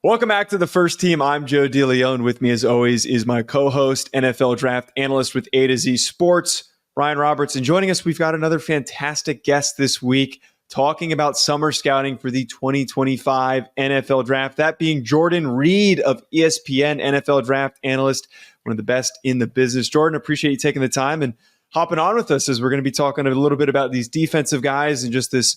Welcome back to the First Team. I'm Joe DeLeone. With me, as always, is my co-host, NFL Draft Analyst with A to Z Sports, Ryan Roberts. And joining us, we've got another fantastic guest this week talking about summer scouting for the 2025 NFL Draft. That being Jordan Reid of ESPN, NFL Draft Analyst, one of the best in the business. Jordan, appreciate you taking the time and hopping on with us as we're going to be talking a little bit about these defensive guys and just this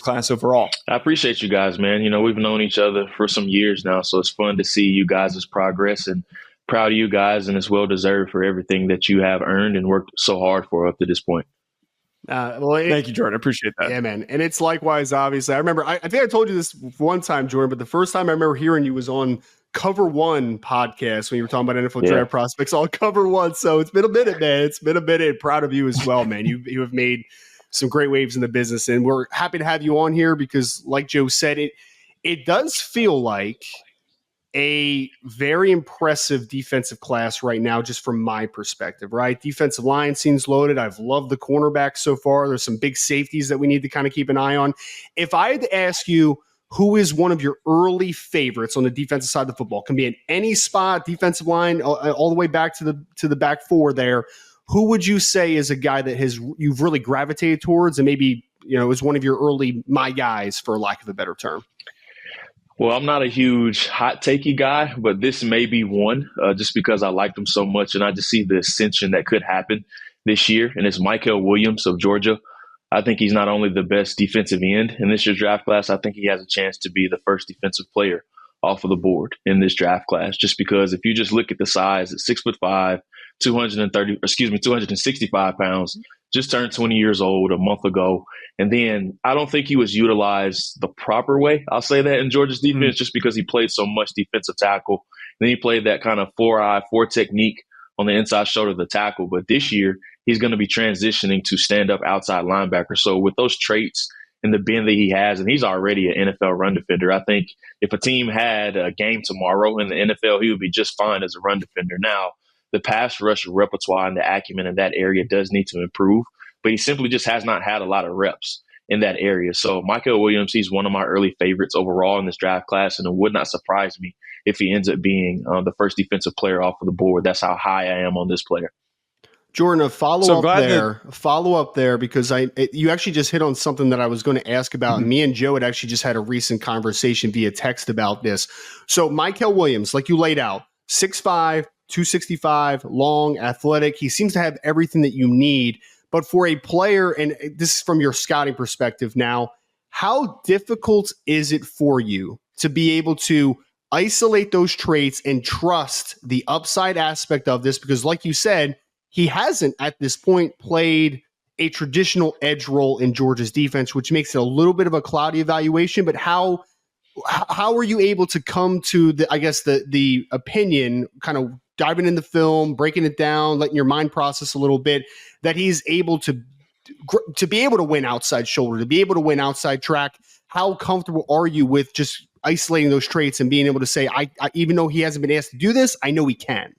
class overall. I appreciate you guys, man. You know, we've known each other for some years now, so it's fun to see you guys' progress and proud of you guys, and it's well-deserved for everything that you have earned and worked so hard for up to this point. Thank you, Jordan. I appreciate that. Yeah, man. And it's likewise, obviously. I remember, I think I told you this one time, Jordan, but the first time I remember hearing you was on Cover One podcast when you were talking about NFL draft prospects on Cover One. So it's been a minute, man. It's been a minute. Proud of you as well, man. You have made some great waves in the business, and we're happy to have you on here because, like Joe said, it does feel like a very impressive defensive class right now, just from my perspective, right? Defensive line seems loaded. I've loved the cornerbacks so far. There's some big safeties that we need to kind of keep an eye on. If I had to ask you who is one of your early favorites on the defensive side of the football, can be in any spot, defensive line, all the way back to the back four there, who would you say is a guy that you've really gravitated towards and maybe, is one of your early my guys, for lack of a better term? Well, I'm not a huge hot takey guy, but this may be one just because I liked him so much and I just see the ascension that could happen this year. And it's Mykel Williams of Georgia. I think he's not only the best defensive end in this year's draft class, I think he has a chance to be the first defensive player off of the board in this draft class. Just because if you just look at the size, at 6'5", 265 pounds, just turned 20 years old a month ago. And then I don't think he was utilized the proper way, I'll say that, in Georgia's defense, just because he played so much defensive tackle. And then he played that kind of 4-eye, 4 technique on the inside shoulder of the tackle. But this year, he's going to be transitioning to stand-up outside linebacker. So with those traits and the bend that he has, and he's already an NFL run defender, I think if a team had a game tomorrow in the NFL, he would be just fine as a run defender. Now, the pass rush repertoire and the acumen in that area does need to improve, but he simply just has not had a lot of reps in that area. So Mykel Williams, he's one of my early favorites overall in this draft class, and it would not surprise me if he ends up being the first defensive player off of the board. That's how high I am on this player. Jordan, a follow up there, because you actually just hit on something that I was going to ask about. Mm-hmm. And me and Joe had actually just had a recent conversation via text about this. So Mykel Williams, like you laid out, 6'5", 265, long, athletic. He seems to have everything that you need. But for a player, and this is from your scouting perspective now, how difficult is it for you to be able to isolate those traits and trust the upside aspect of this? Because like you said, he hasn't at this point played a traditional edge role in Georgia's defense, which makes it a little bit of a cloudy evaluation. But how are you able to come to the opinion, kind of diving in the film, breaking it down, letting your mind process a little bit, that he's able to be able to win outside shoulder, to be able to win outside track? How comfortable are you with just isolating those traits and being able to say, I even though he hasn't been asked to do this, I know he can?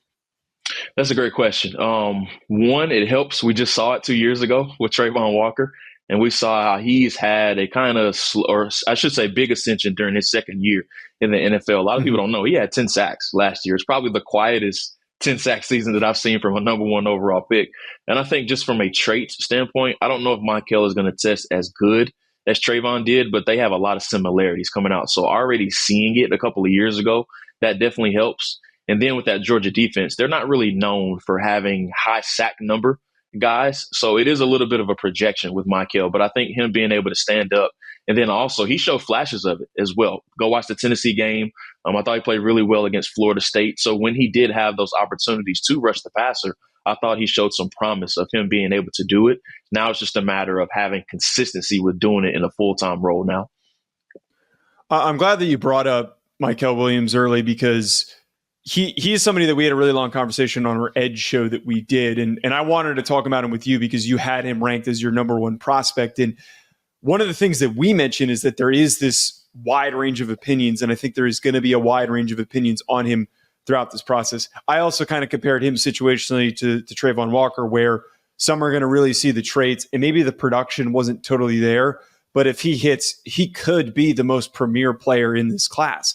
That's a great question. One, it helps. We just saw it 2 years ago with Trayvon Walker, and we saw how he's had a kind of, or I should say, big ascension during his second year in the NFL. A lot of people don't know he had 10 sacks last year. It's probably the quietest 10-sack season that I've seen from a number one overall pick. And I think just from a trait standpoint, I don't know if Mykel is going to test as good as Trayvon did, but they have a lot of similarities coming out. So already seeing it a couple of years ago, that definitely helps. And then with that Georgia defense, they're not really known for having high sack number guys. So it is a little bit of a projection with Mykel, but I think him being able to stand up, and then also he showed flashes of it as well. Go watch the Tennessee game. I thought he played really well against Florida State. So when he did have those opportunities to rush the passer, I thought he showed some promise of him being able to do it. Now it's just a matter of having consistency with doing it in a full-time role now. I'm glad that you brought up Mykel Williams early, because he is somebody that we had a really long conversation on our Edge show that we did. And I wanted to talk about him with you because you had him ranked as your number one prospect. And one of the things that we mentioned is that there is this wide range of opinions, and I think there is going to be a wide range of opinions on him throughout this process. I also kind of compared him situationally to Trayvon Walker, where some are going to really see the traits and maybe the production wasn't totally there, but if he hits, he could be the most premier player in this class.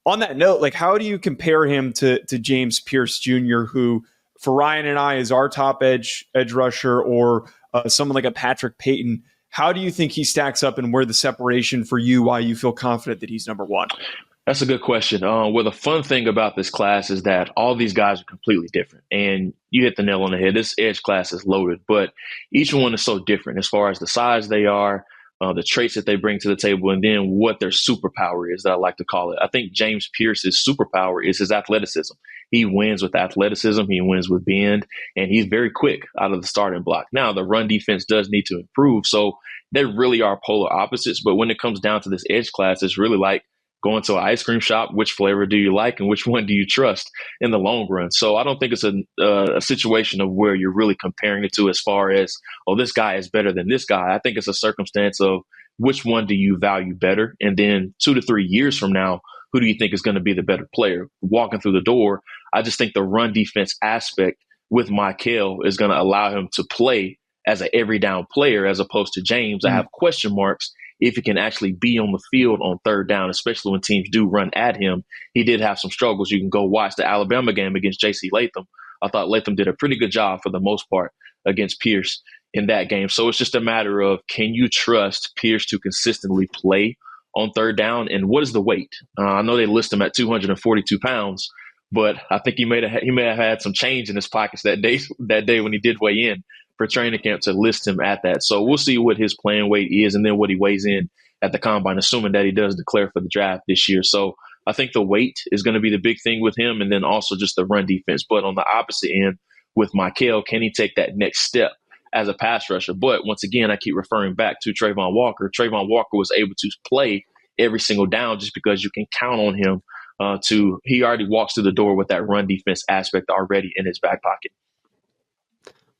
on that note, like, how do you compare him to James Pierce Jr., who for Ryan and I is our top edge rusher, or someone like a Patrick Payton? How do you think he stacks up, and where the separation for you, why you feel confident that he's number one? That's a good question. Well, the fun thing about this class is that all these guys are completely different. And you hit the nail on the head. This edge class is loaded, but each one is so different as far as the size they are, the traits that they bring to the table, and then what their superpower is, that I like to call it. I think James Pierce's superpower is his athleticism. He wins with athleticism. He wins with bend, and he's very quick out of the starting block. Now, the run defense does need to improve, so they really are polar opposites. But when it comes down to this edge class, it's really like going to an ice cream shop. Which flavor do you like, and which one do you trust in the long run? So I don't think it's a situation of where you're really comparing it to as far as, oh, this guy is better than this guy. I think it's a circumstance of which one do you value better? And then 2 to 3 years from now, who do you think is going to be the better player? Walking through the door, I just think the run defense aspect with Mykel is going to allow him to play as an every down player, as opposed to James. I have question marks if he can actually be on the field on third down, especially when teams do run at him. He did have some struggles. You can go watch the Alabama game against J.C. Latham. I thought Latham did a pretty good job for the most part against Pierce in that game. So it's just a matter of, can you trust Pierce to consistently play on third down, and what is the weight? I know they list him at 242 pounds, but I think he may have had some change in his pockets that day when he did weigh in for training camp to list him at that. So we'll see what his playing weight is, and then what he weighs in at the combine, assuming that he does declare for the draft this year. So I think the weight is going to be the big thing with him, and then also just the run defense. But on the opposite end with Mykel, can he take that next step as a pass rusher? But once again, I keep referring back to Trayvon Walker. Trayvon Walker was able to play every single down just because you can count on him he already walks through the door with that run defense aspect already in his back pocket.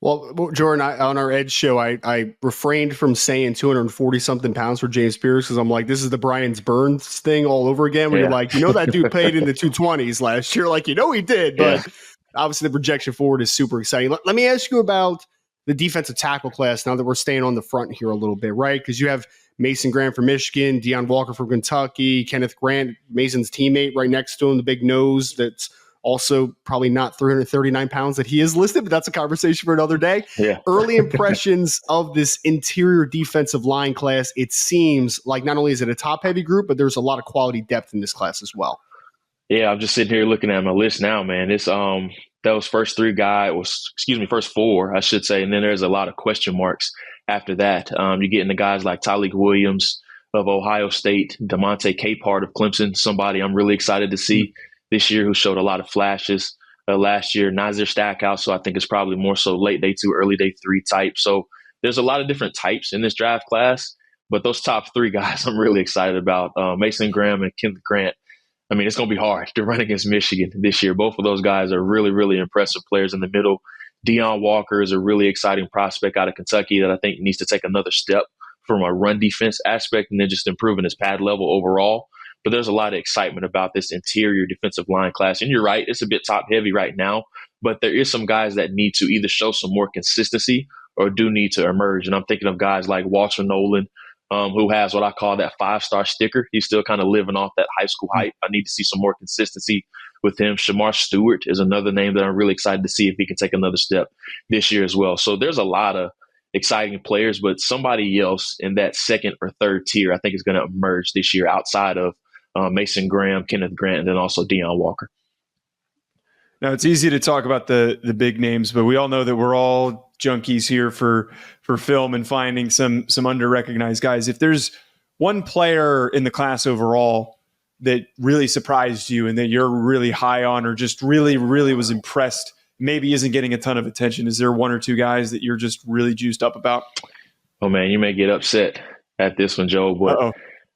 Well, Jordan, on our Edge show, I refrained from saying 240-something pounds for James Pierce because I'm like, this is the Brian Burns thing all over again, where you're like, that dude played in the 220s last year. Like, he did. But obviously the projection forward is super exciting. Let me ask you about the defensive tackle class now that we're staying on the front here a little bit, right? Because you have Mason Graham from Michigan, Deon Walker from Kentucky, Kenneth Grant, Mason's teammate right next to him, the big nose that's also probably not 339 pounds that he is listed, but that's a conversation for another day. Yeah. Early impressions of this interior defensive line class, it seems like not only is it a top-heavy group, but there's a lot of quality depth in this class as well. Yeah, I'm just sitting here looking at my list now, man. It's those first first four, I should say, and then there's a lot of question marks after that. You're getting the guys like Tyleik Williams of Ohio State, DeMonte Capehart of Clemson, somebody I'm really excited to see this year, who showed a lot of flashes last year. Nazir Stackhouse, so I think it's probably more so late day 2, early day 3 type. So there's a lot of different types in this draft class, but those top 3 guys I'm really excited about, Mason Graham and Kenneth Grant. I mean, it's going to be hard to run against Michigan this year. Both of those guys are really, really impressive players in the middle. Deon Walker is a really exciting prospect out of Kentucky that I think needs to take another step from a run defense aspect and then just improving his pad level overall. But there's a lot of excitement about this interior defensive line class. And you're right, it's a bit top heavy right now, but there is some guys that need to either show some more consistency or do need to emerge. And I'm thinking of guys like Walter Nolan, who has what I call that 5-star sticker. He's still kind of living off that high school hype. I need to see some more consistency with him. Shamar Stewart is another name that I'm really excited to see if he can take another step this year as well. So there's a lot of exciting players, but somebody else in that second or third tier I think is going to emerge this year outside of Mason Graham, Kenneth Grant, and then also Deon Walker. Now, it's easy to talk about the big names, but we all know that we're all junkies here for film and finding some under-recognized guys. If there's one player in the class overall that really surprised you and that you're really high on or just really, really was impressed, maybe isn't getting a ton of attention, is there 1 or 2 guys that you're just really juiced up about? Oh, man, you may get upset at this one, Joe, but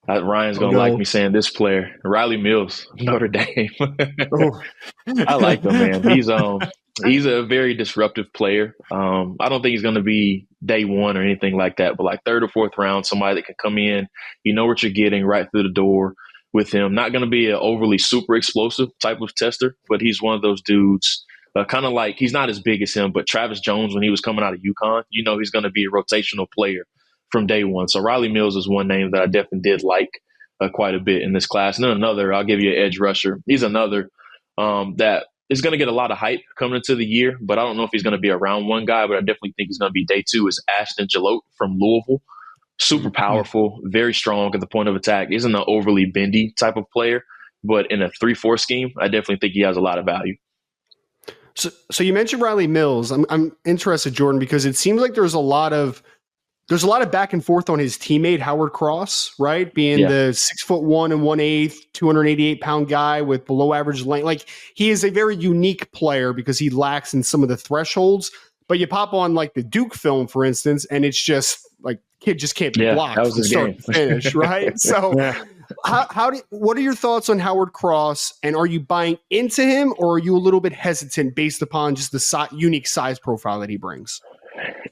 Ryan's going to like me saying this player, Riley Mills, Notre Dame. I like him, man. He's a very disruptive player. I don't think he's going to be day 1 or anything like that, but like 3rd or 4th round, somebody that can come in, you know what you're getting right through the door with him. Not going to be an overly super explosive type of tester, but he's one of those dudes, kind of like, he's not as big as him, but Travis Jones, when he was coming out of UConn, he's going to be a rotational player from day 1. So Riley Mills is one name that I definitely did like quite a bit in this class. And then another, I'll give you an edge rusher. He's another that is going to get a lot of hype coming into the year, but I don't know if he's going to be a round one guy, but I definitely think he's going to be day two, is Ashton Jalot from Louisville. Super powerful, very strong at the point of attack. Isn't an overly bendy type of player, but in a 3-4 scheme, I definitely think he has a lot of value. So you mentioned Riley Mills. I'm interested, Jordan, because it seems like there's a lot of back and forth on his teammate Howard Cross, right? Being the 6'1" and 1/8, 288-pound guy with below average length. Like, he is a very unique player because he lacks in some of the thresholds. But you pop on like the Duke film, for instance, and it's just like kid just can't be blocked from start to finish, right? So, what are your thoughts on Howard Cross? And are you buying into him, or are you a little bit hesitant based upon just the unique size profile that he brings?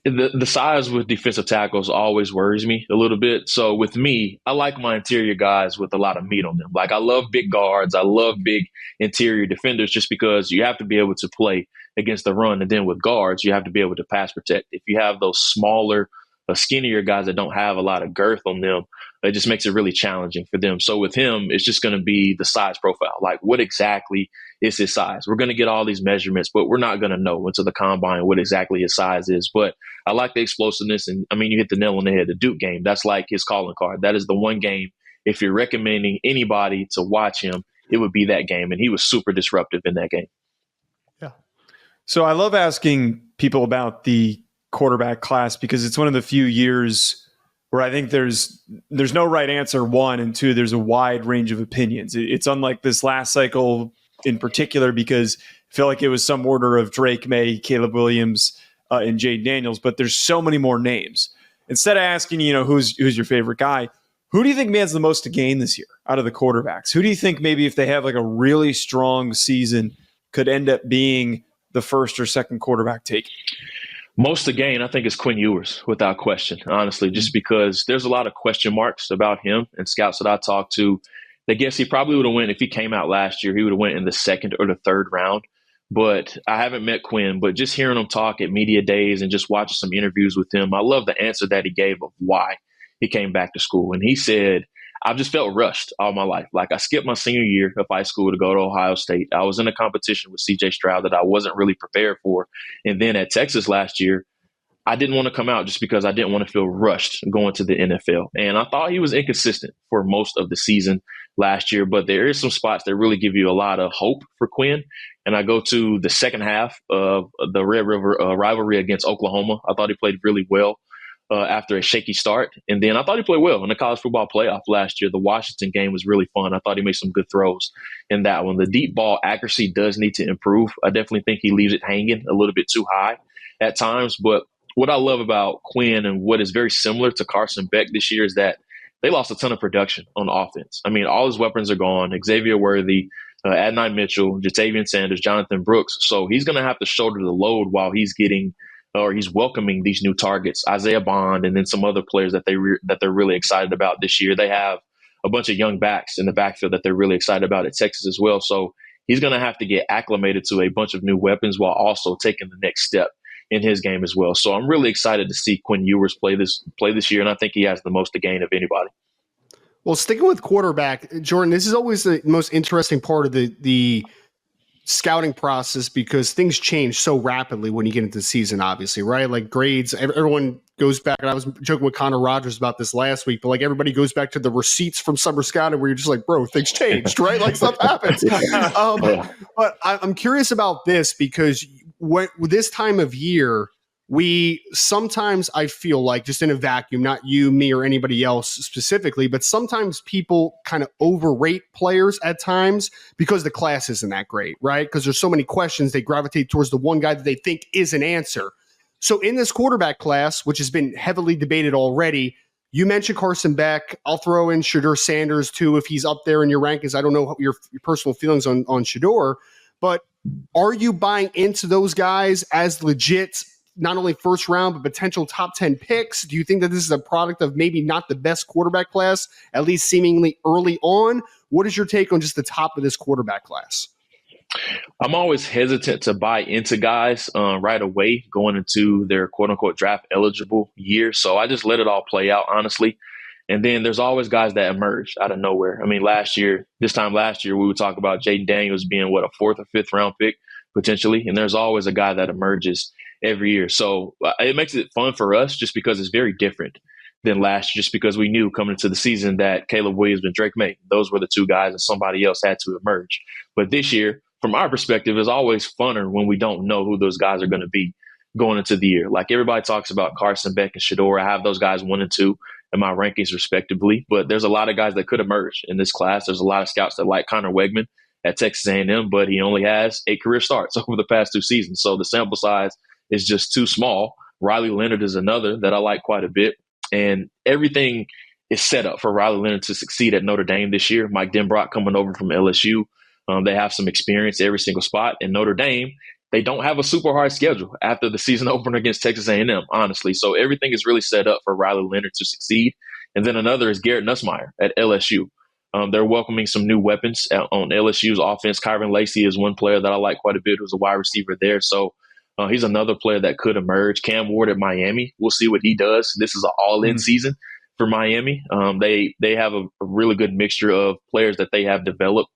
The size with defensive tackles always worries me a little bit. So with me, I like my interior guys with a lot of meat on them. Like, I love big guards. I love big interior defenders just because you have to be able to play against the run. And then with guards, you have to be able to pass protect. If you have those smaller, skinnier guys that don't have a lot of girth on them, it just makes it really challenging for them. So with him, it's just going to be the size profile. Like, what exactly is his size? We're going to get all these measurements, but we're not going to know until the combine what exactly his size is. But I like the explosiveness. And I mean, you hit the nail on the head. The Duke game, that's like his calling card. That is the one game, if you're recommending anybody to watch him, it would be that game. And he was super disruptive in that game. Yeah. So I love asking people about the quarterback class because it's one of the few years where I think there's no right answer, one, and two, there's a wide range of opinions. It's unlike this last cycle in particular because I feel like it was some order of Drake May, Caleb Williams, and Jade Daniels, but there's so many more names. Instead of asking, who's your favorite guy, who do you think has the most to gain this year out of the quarterbacks? Who do you think maybe if they have like a really strong season could end up being the first or second quarterback taken? Most to gain, I think, is Quinn Ewers, without question, honestly, just because there's a lot of question marks about him, and scouts that I talked to, they guess he probably would have went, if he came out last year, he would have went in the second or the third round. But I haven't met Quinn, but just hearing him talk at media days and just watching some interviews with him, I love the answer that he gave of why he came back to school. And he said, I've just felt rushed all my life. Like, I skipped my senior year of high school to go to Ohio State. I was in a competition with CJ Stroud that I wasn't really prepared for. And then at Texas last year, I didn't want to come out just because I didn't want to feel rushed going to the NFL. And I thought he was inconsistent for most of the season last year, but there is some spots that really give you a lot of hope for Quinn. And I go to the second half of the Red River rivalry against Oklahoma. I thought he played really well after a shaky start. And then I thought he played well in the college football playoff last year. The Washington game was really fun. I thought he made some good throws in that one. The deep ball accuracy does need to improve. I definitely think he leaves it hanging a little bit too high at times. But what I love about Quinn and what is very similar to Carson Beck this year is that they lost a ton of production on offense. I mean, all his weapons are gone. Xavier Worthy, Adonai Mitchell, Jatavian Sanders, Jonathan Brooks. So he's going to have to shoulder the load while he's getting or he's welcoming these new targets, Isaiah Bond, and then some other players that they're really excited about this year. They have a bunch of young backs in the backfield that they're really excited about at Texas as well. So he's going to have to get acclimated to a bunch of new weapons while also taking the next step in his game as well. So I'm really excited to see Quinn Ewers play this year, and I think he has the most to gain of anybody. Well, sticking with quarterback, Jordan, this is always the most interesting part of the scouting process because things change so rapidly when you get into the season, obviously, right? Like grades, everyone goes back, and I was joking with Connor Rogers about this last week, but like everybody goes back to the receipts from summer scouting where you're just like, bro, things changed, right? Like stuff happens. But I'm curious about this because with this time of year, we sometimes, I feel like, just in a vacuum, not you, me, or anybody else specifically, but sometimes people kind of overrate players at times because the class isn't that great, right? Because there's so many questions, they gravitate towards the one guy that they think is an answer. So in this quarterback class, which has been heavily debated already, you mentioned Carson Beck. I'll throw in Shedeur Sanders too if he's up there in your rankings. I don't know your personal feelings on Shedeur, but are you buying into those guys as legit, not only first round, but potential top 10 picks? Do you think that this is a product of maybe not the best quarterback class, at least seemingly early on? What is your take on just the top of this quarterback class? I'm always hesitant to buy into guys right away going into their quote unquote draft eligible year. So I just let it all play out, honestly. And then there's always guys that emerge out of nowhere. I mean, this time last year, we would talk about Jaden Daniels being a 4th or 5th round pick potentially. And there's always a guy that emerges every year. So it makes it fun for us just because it's very different than last year, just because we knew coming into the season that Caleb Williams and Drake May, those were the two guys and somebody else had to emerge. But this year, from our perspective, it's always funner when we don't know who those guys are going to be going into the year. Like everybody talks about Carson Beck and Shedeur. I have those guys 1 and 2 in my rankings respectively, but there's a lot of guys that could emerge in this class. There's a lot of scouts that like Connor Wegman at Texas A&M, but he only has 8 career starts over the past 2 seasons. So the sample size is just too small. Riley Leonard is another that I like quite a bit. And everything is set up for Riley Leonard to succeed at Notre Dame this year. Mike Denbrock coming over from LSU. They have some experience every single spot. And Notre Dame, they don't have a super hard schedule after the season opener against Texas A&M, honestly. So everything is really set up for Riley Leonard to succeed. And then another is Garrett Nussmeier at LSU. They're welcoming some new weapons on LSU's offense. Kyron Lacey is one player that I like quite a bit, who's a wide receiver there. So he's another player that could emerge. Cam Ward at Miami, we'll see what he does. This is an all-in season for Miami. They have a really good mixture of players that they have developed.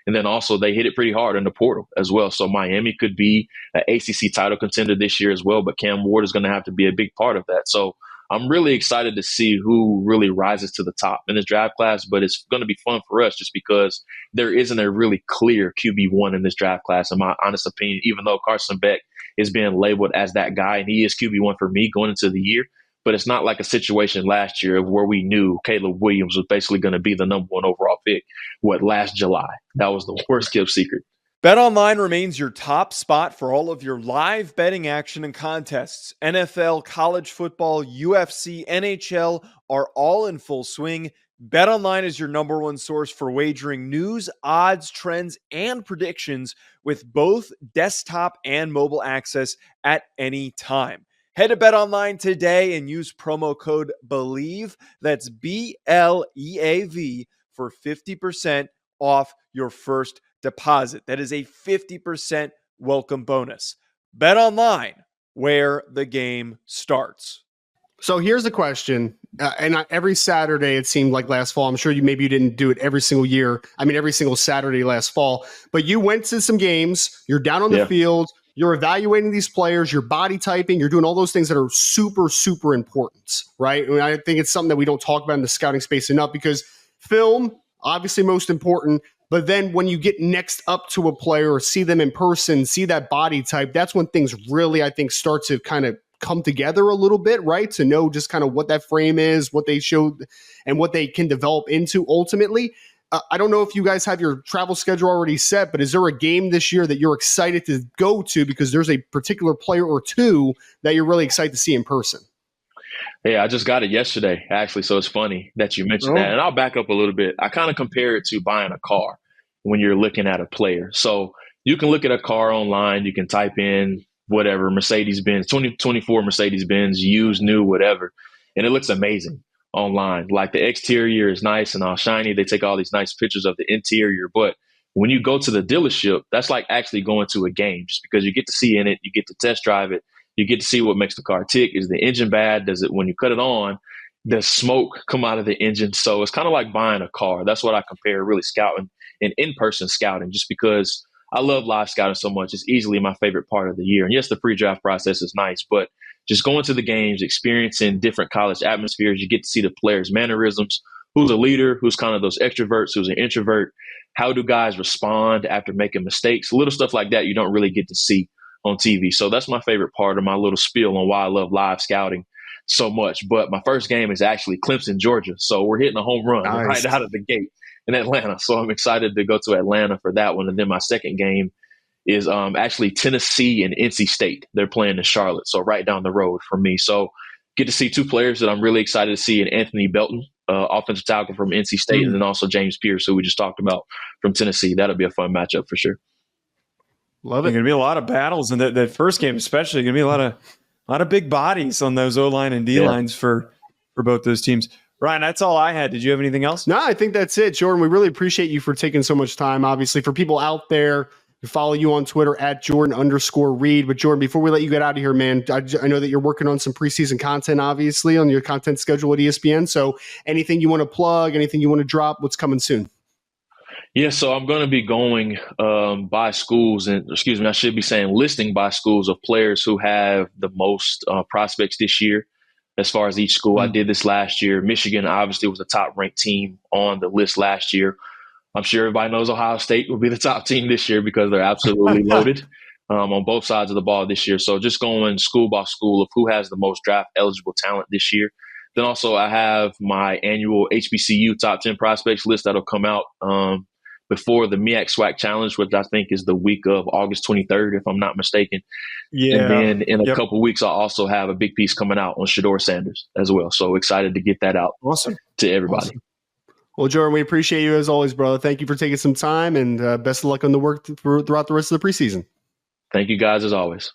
And then also they hit it pretty hard in the portal as well. So Miami could be an ACC title contender this year as well, but Cam Ward is going to have to be a big part of that. So I'm really excited to see who really rises to the top in this draft class, but it's going to be fun for us just because there isn't a really clear QB1 in this draft class, in my honest opinion, even though Carson Beck is being labeled as that guy, and he is QB1 for me going into the year. But it's not like a situation last year where we knew Caleb Williams was basically going to be the number 1 overall pick, last July. That was the worst kept secret. BetOnline remains your top spot for all of your live betting action and contests. NFL, college football, UFC, NHL are all in full swing. BetOnline is your number 1 source for wagering news, odds, trends, and predictions with both desktop and mobile access at any time. Head to BetOnline today and use promo code BELIEVE, that's BLEAV, for 50% off your first deposit. That is a 50% welcome bonus. BetOnline, where the game starts. So here's the question. Every Saturday, it seemed like last fall, I'm sure you didn't do it every single year. I mean, every single Saturday last fall, but you went to some games, you're down on the field, you're evaluating these players, you're body typing, you're doing all those things that are super, super important, right? I mean, I think it's something that we don't talk about in the scouting space enough because film, obviously most important, but then when you get next up to a player or see them in person, see that body type, that's when things really, I think, start to kind of come together a little bit, right? To know just kind of what that frame is, what they showed, and what they can develop into ultimately. I don't know if you guys have your travel schedule already set, but is there a game this year that you're excited to go to because there's a particular player or two that you're really excited to see in person? Yeah, I just got it yesterday, actually, so it's funny that you mentioned that. And I'll back up a little bit. I kind of compare it to buying a car when you're looking at a player. So you can look at a car online, you can type in whatever, Mercedes-Benz, 2024 Mercedes-Benz, used, new, whatever, and it looks amazing online. Like the exterior is nice and all shiny. They take all these nice pictures of the interior. But when you go to the dealership, that's like actually going to a game just because you get to see in it, you get to test drive it, you get to see what makes the car tick. Is the engine bad? Does it, when you cut it on, does smoke come out of the engine? So it's kind of like buying a car. That's what I compare really scouting and in-person scouting, just because I love live scouting so much. It's easily my favorite part of the year. And yes, the pre-draft process is nice, but just going to the games, experiencing different college atmospheres, you get to see the players' mannerisms, who's a leader, who's kind of those extroverts, who's an introvert, how do guys respond after making mistakes, little stuff like that you don't really get to see on TV. So that's my favorite part of my little spiel on why I love live scouting so much. But my first game is actually Clemson, Georgia. So we're hitting a home run right out of the gate in Atlanta. So I'm excited to go to Atlanta for that one. And then my second game is actually Tennessee and NC State. They're playing in Charlotte, so right down the road from me. So get to see two players that I'm really excited to see, in Anthony Belton, offensive tackle from NC State, and then also James Pierce, who we just talked about from Tennessee. That'll be a fun matchup for sure. Love it. There's going to be a lot of battles in that first game, especially. Going to be a lot of big bodies on those O-line and D-lines for both those teams. Ryan, that's all I had. Did you have anything else? No, I think that's it, Jordan. We really appreciate you for taking so much time. Obviously, for people out there Follow you on Twitter at Jordan_Reid. But Jordan, before we let you get out of here, man, I know that you're working on some preseason content, obviously, on your content schedule at ESPN. So anything you want to plug, anything you want to drop, what's coming soon? Yeah, so I'm going to be going by schools, and I should be saying listing by schools of players who have the most prospects this year as far as each school. I did this last year. Michigan obviously was the top ranked team on the list last year. I'm sure everybody knows Ohio State will be the top team this year because they're absolutely loaded on both sides of the ball this year. So just going school by school of who has the most draft eligible talent this year. Then also I have my annual HBCU top 10 prospects list that'll come out before the MEAC SWAC Challenge, which I think is the week of August 23rd, if I'm not mistaken. Yeah. And then in a couple weeks, I'll also have a big piece coming out on Shedeur Sanders as well. So excited to get that out to everybody. Awesome. Well, Jordan, we appreciate you as always, brother. Thank you for taking some time, and best of luck on the work throughout the rest of the preseason. Thank you guys as always.